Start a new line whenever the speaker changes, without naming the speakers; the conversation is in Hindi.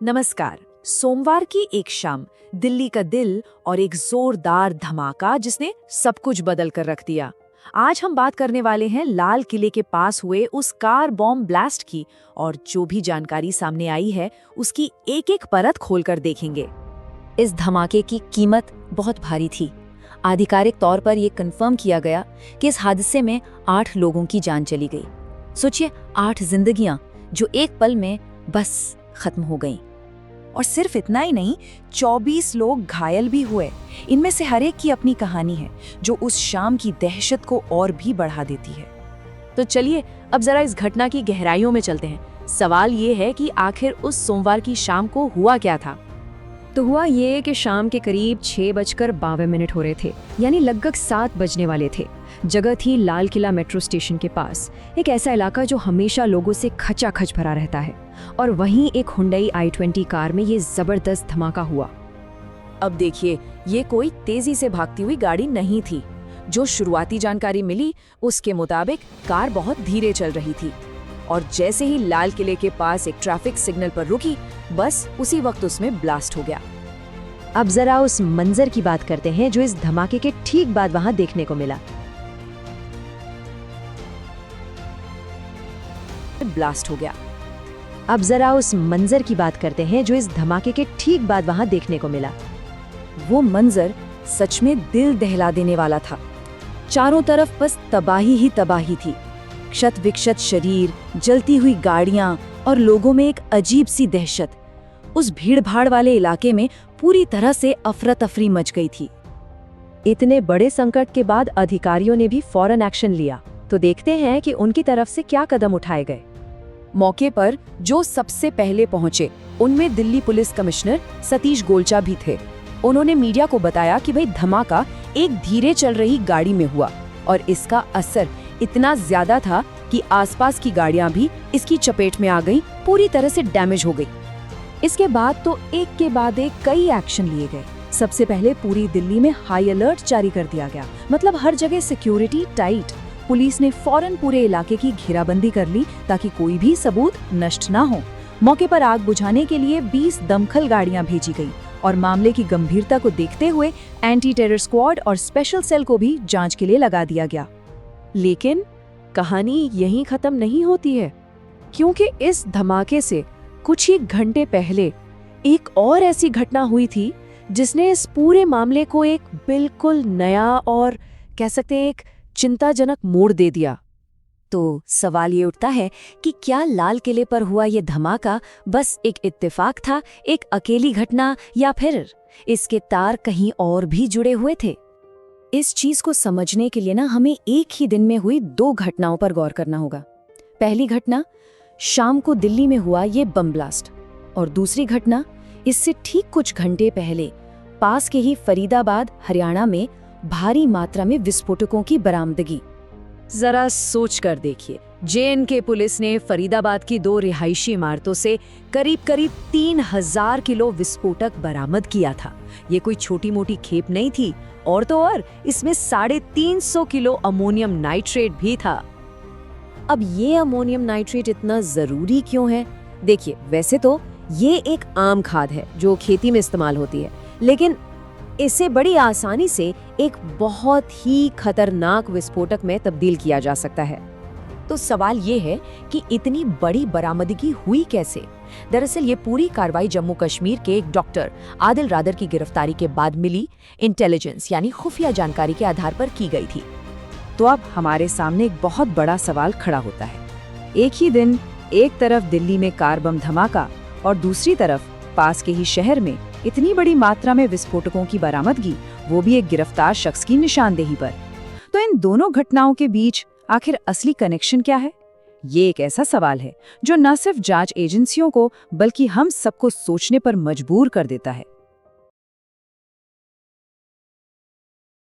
नमस्कार। सोमवार की एक शाम, दिल्ली का दिल और एक जोरदार धमाका जिसने सब कुछ बदल कर रख दिया। आज हम बात करने वाले हैं लाल किले के पास हुए उस कार बॉम्ब ब्लास्ट की, और जो भी जानकारी सामने आई है उसकी एक एक परत खोलकर देखेंगे।
इस धमाके की कीमत बहुत भारी थी। आधिकारिक तौर पर यह कंफर्म किया गया कि इस हादसे में 8 लोगों की जान चली गई। सोचिए, 8 जिंदगियां जो एक पल में बस खत्म हो गईं।
और सिर्फ इतना ही नहीं, 24 लोग घायल भी हुए। इनमें से हर एक की अपनी कहानी है जो उस शाम की दहशत को और भी बढ़ा देती है।
तो चलिए अब जरा इस घटना की गहराइयों में चलते हैं। सवाल ये है कि आखिर उस सोमवार की शाम को हुआ क्या था।
तो हुआ ये कि शाम के करीब 6:52 हो रहे थे, यानी लगभग 7 बजने वाले थे। जगह थी लाल किला मेट्रो स्टेशन के पास, एक ऐसा इलाका जो हमेशा लोगों से खचाखच भरा रहता है। और वहीं एक हुंडई i20 कार में ये जबरदस्त धमाका हुआ।
अब देखिए, ये कोई तेजी से भागती हुई गाड़ी नहीं थी। जो शुरुआती जानकारी मिली उसके मुताबिक कार बहुत धीरे चल रही थी, और जैसे ही लाल किले के पास एक ट्रैफिक सिग्नल पर रुकी, बस उसी वक्त उसमें ब्लास्ट हो गया।
अब जरा उस मंजर की बात करते हैं जो इस धमाके के ठीक बाद वहां देखने को मिला।
ब्लास्ट हो गया।
अब जरा उस मंजर की बात करते हैं जो इस धमाके के ठीक बाद वहां देखने को मिला।
वो मंजर सच में दिल दहला देने वाला था। चारों तरफ बस तबाही ही तबाही थी। क्षत विक्षत शरीर, जलती हुई गाड़ियां और लोगों में एक अजीब सी दहशत। उस भीड़-भाड़ वाले इलाके में पूरी तरह से अफरा तफरी मच गई थी।
इतने बड़े संकट के बाद अधिकारियों ने भी फौरन एक्शन लिया। तो देखते हैं कि उनकी तरफ से क्या कदम उठाए गए।
मौके पर जो सबसे पहले पहुंचे उनमें दिल्ली पुलिस कमिश्नर सतीश गोलचा भी थे। उन्होंने मीडिया को बताया कि भाई धमाका एक धीरे चल रही गाड़ी में हुआ, और इसका असर इतना ज्यादा था कि आसपास की गाड़ियां भी इसकी चपेट में आ गईं, पूरी तरह से डैमेज हो गई। इसके बाद तो एक के बाद एक कई एक्शन लिए गए। सबसे पहले पूरी दिल्ली में हाई अलर्ट जारी कर दिया गया, मतलब हर जगह सिक्योरिटी टाइट। पुलिस ने फौरन पूरे इलाके की घेराबंदी कर ली ताकि कोई भी सबूत नष्ट ना हो। मौके पर आग बुझाने के लिए 20 दमकल गाड़ियां भेजी गई, और मामले की गंभीरता को देखते हुए एंटी टेरर स्क्वाड और स्पेशल सेल को भी जांच के लिए लगा दिया गया।
लेकिन कहानी यहीं खत्म नहीं होती है, क्योंकि इस धमाके से कुछ ही घंटे पहले एक और ऐसी घटना हुई थी जिसने इस पूरे मामले को एक बिल्कुल नया और कह सकते हैं एक चिंताजनक मोड़ दे दिया।
तो सवाल ये उठता है कि क्या लाल किले पर हुआ ये धमाका बस एक इत्तेफाक था, एक अकेली घटना, या फिर इसके तार कहीं और भी जुड़े हुए थे?
इस चीज को समझने के लिए ना हमें एक ही दिन में हुई 2 घटनाओं पर गौर करना होगा। पहली घटना शाम को दिल्ली में हुआ ये बम ब्लास्ट, और दूसरी घटना इससे ठीक कुछ घंटे पहले पास के ही फरीदाबाद, हरियाणा में भारी मात्रा में विस्फोटकों की बरामदगी।
जरा सोच कर देखिए, JNK पुलिस ने फरीदाबाद की 2 रिहायशी इमारतों से करीब 3000 किलो विस्फोटक बरामद किया था। ये कोई छोटी मोटी खेप नहीं थी, और तो और इसमें 350 किलो अमोनियम नाइट्रेट भी था। अब ये अमोनियम नाइट्रेट इतना जरूरी क्यों है? देखिए, वैसे तो ये एक आम खाद है जो खेती में इस्तेमाल होती है, लेकिन इसे बड़ी आसानी से एक बहुत ही खतरनाक विस्फोटक में तब्दील किया जा सकता है।
तो सवाल ये है कि इतनी बड़ी बरामदगी हुई कैसे? दरअसल ये पूरी कार्रवाई जम्मू कश्मीर के एक डॉक्टर आदिल रादर की गिरफ्तारी के बाद मिली इंटेलिजेंस यानी खुफिया जानकारी के आधार पर की गई थी। तो अब हमारे सामने एक बहुत बड़ा सवाल खड़ा होता है। एक ही दिन एक तरफ दिल्ली में कार बम धमाका, और दूसरी तरफ पास के ही शहर में इतनी बड़ी मात्रा में विस्फोटकों की बरामदगी, वो भी एक गिरफ्तार शख्स की निशानदेही पर। तो इन दोनों घटनाओं के बीच आखिर असली कनेक्शन क्या है? ये एक ऐसा सवाल है जो न सिर्फ जांच एजेंसियों को बल्कि हम सबको सोचने पर मजबूर कर देता है।